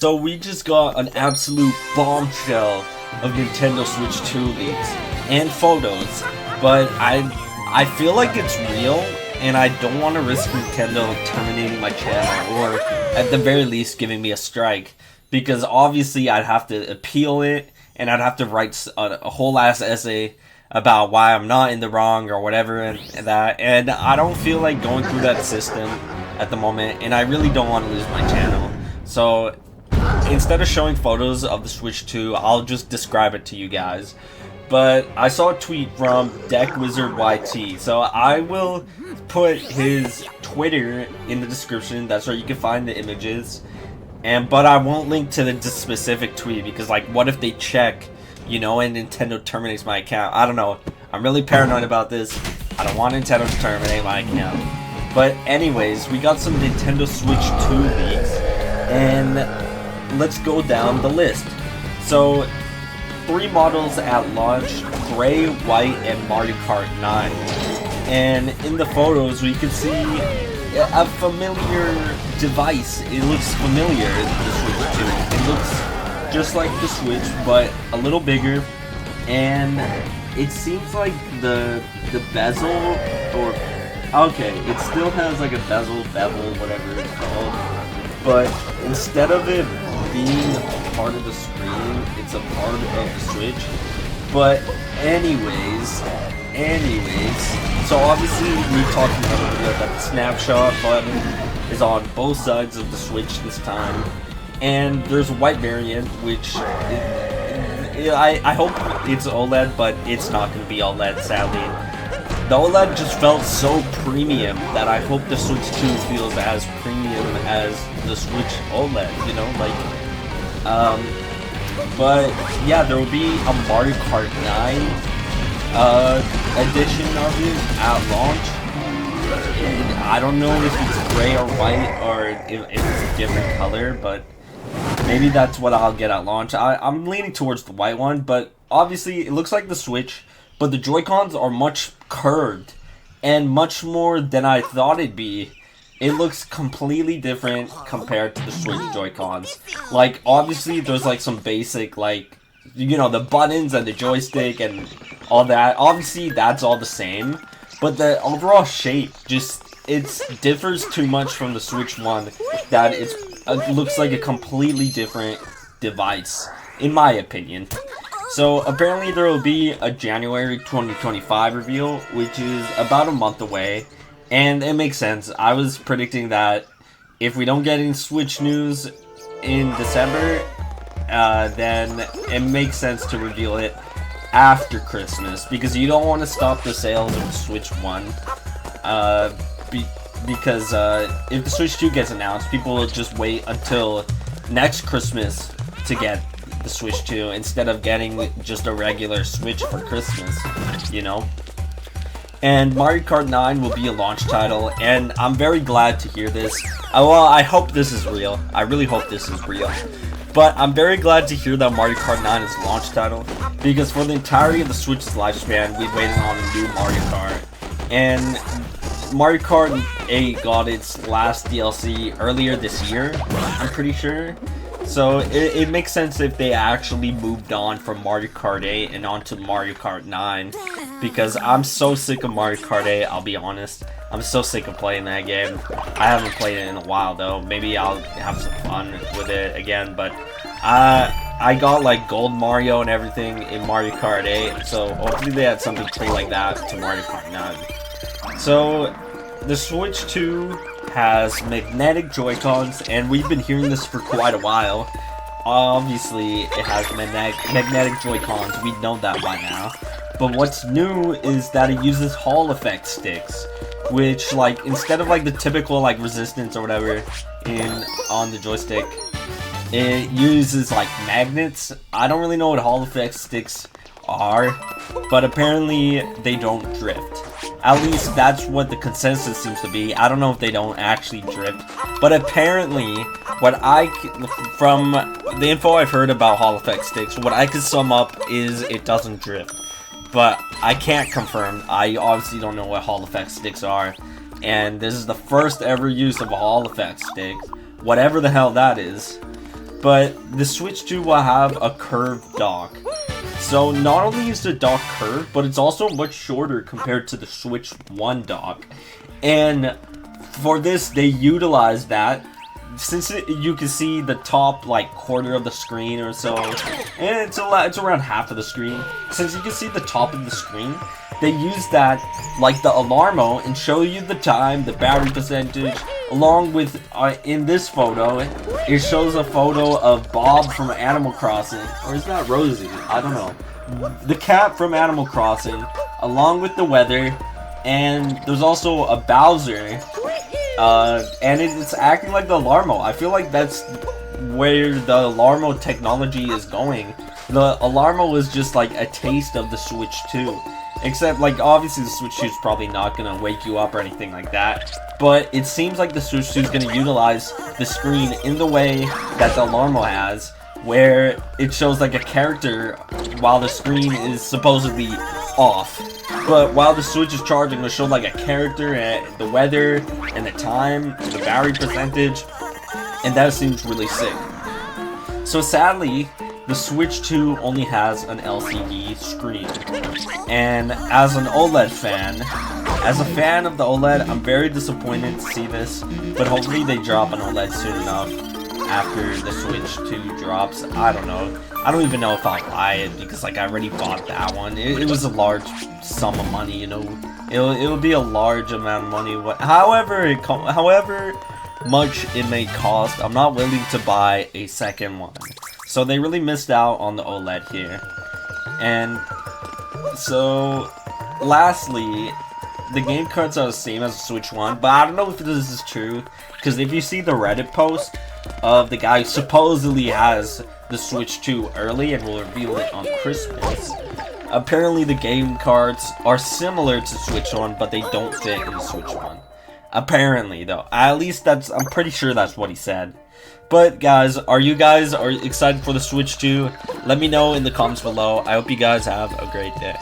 So we just got an absolute bombshell of Nintendo Switch 2 leaks and photos, but I feel like it's real, and I don't want to risk Nintendo terminating my channel, or at the very least giving me a strike, because obviously I'd have to appeal it, and I'd have to write a whole ass essay about why I'm not in the wrong or whatever and I don't feel like going through that system at the moment, and I really don't want to lose my channel. So instead of showing photos of the Switch 2, I'll just describe it to you guys. But I saw a tweet from DeckWizardYT, so I will put his Twitter in the description. That's where you can find the images. But I won't link to the specific tweet, because like, what if they check, you know, and Nintendo terminates my account? I don't know. I'm really paranoid about this. I don't want Nintendo to terminate my account. But anyways, we got some Nintendo Switch 2 leaks, and let's go down the list. So, 3 models at launch: Gray, White, and Mario Kart 9. And in the photos, we can see a familiar device. It looks familiar, the Switch 2. It looks just like the Switch, but a little bigger. And it seems like the bezel, or okay, it still has like a bevel, whatever it's called. But instead of it being a part of the screen, it's a part of the Switch. But anyways, so obviously we talked about that the snapshot button is on both sides of the Switch this time, and there's a white variant, which I hope it's OLED, but it's not going to be OLED, sadly. The OLED just felt so premium that I hope the Switch 2 feels as premium as the Switch OLED, you know, like, but yeah, there will be a Mario Kart 9 edition of it at launch. And I don't know if it's gray or white, or if it's a different color, but maybe that's what I'll get at launch. I'm leaning towards the white one, but obviously it looks like the Switch, but the Joy-Cons are much curved and much more than I thought it'd be. It looks completely different compared to the Switch Joy-Cons. Like, obviously there's like some basic, like, you know, the buttons and the joystick and all that. Obviously that's all the same, but the overall shape just, it differs too much from the Switch one that it looks like a completely different device, in my opinion. So apparently there will be a January 2025 reveal, which is about a month away, and it makes sense. I was predicting that if we don't get any Switch news in December, then it makes sense to reveal it after Christmas, because you don't want to stop the sales of the Switch 1, because if the Switch 2 gets announced, people will just wait until next Christmas to get the Switch 2 instead of getting just a regular Switch for Christmas, you know? And Mario Kart 9 will be a launch title, and I'm very glad to hear this. Well, I hope this is real. I really hope this is real. But I'm very glad to hear that Mario Kart 9 is a launch title, because for the entirety of the Switch's lifespan, we've waited on a new Mario Kart. And Mario Kart 8 got its last DLC earlier this year, I'm pretty sure. So it makes sense if they actually moved on from Mario Kart 8 and onto Mario Kart 9, because I'm so sick of Mario Kart 8, I'll be honest. I'm so sick of playing that game. I haven't played it in a while though. Maybe I'll have some fun with it again, but I got like Gold Mario and everything in Mario Kart 8, so hopefully they had something play like that to Mario Kart 9. So the Switch 2 has magnetic Joy-Cons, and we've been hearing this for quite a while. Obviously, it has magnetic Joy-Cons, we know that by now. But what's new is that it uses Hall effect sticks, which, like, instead of like the typical like resistance or whatever on the joystick, it uses like magnets. I don't really know what Hall effect sticks are, but apparently they don't drift. At least that's what the consensus seems to be. I don't know if they don't actually drift, but apparently, from the info I've heard about Hall effect sticks, what I could sum up is it doesn't drift. But I can't confirm. I obviously don't know what Hall effect sticks are, and this is the first ever use of a Hall effect stick, whatever the hell that is. but the Switch 2 will have a curved dock. So not only is the dock curved, but it's also much shorter compared to the Switch 1 dock. And for this, they utilize that. Since you can see the top like quarter of the screen or so, and it's around half of the screen. Since you can see the top of the screen, they use that like the alarmo and show you the time, the battery percentage, along with in this photo, it shows a photo of Bob from Animal Crossing, or is that Rosie? I don't know. The cat from Animal Crossing, along with the weather, and there's also a Bowser. And it's acting like the alarmo. I feel like that's where the alarmo technology is going. The alarmo is just like a taste of the Switch 2. Except, like, obviously the Switch 2 is probably not gonna wake you up or anything like that. But it seems like the Switch 2 is gonna utilize the screen in the way that the alarmo has, where it shows like a character while the screen is supposedly off. But while the Switch is charging, it'll show like a character and the weather and the time, the battery percentage, and that seems really sick. So sadly, the Switch 2 only has an LCD screen. And as an OLED fan, as a fan of the OLED, I'm very disappointed to see this, but hopefully they drop an OLED soon enough after the Switch 2 drops. I don't know. I don't even know if I'll buy it because like I already bought that one. It was a large sum of money, you know. It'll be a large amount of money. However much it may cost, I'm not willing to buy a second one. So they really missed out on the OLED here. And so lastly, the game cards are the same as the Switch 1, but I don't know if this is true, because if you see the Reddit post of the guy who supposedly has the Switch 2 early and will reveal it on Christmas, apparently the game cards are similar to Switch 1, but they don't fit in the Switch 1. Apparently, though. At least I'm pretty sure that's what he said. But guys, are you guys excited for the Switch 2? Let me know in the comments below. I hope you guys have a great day.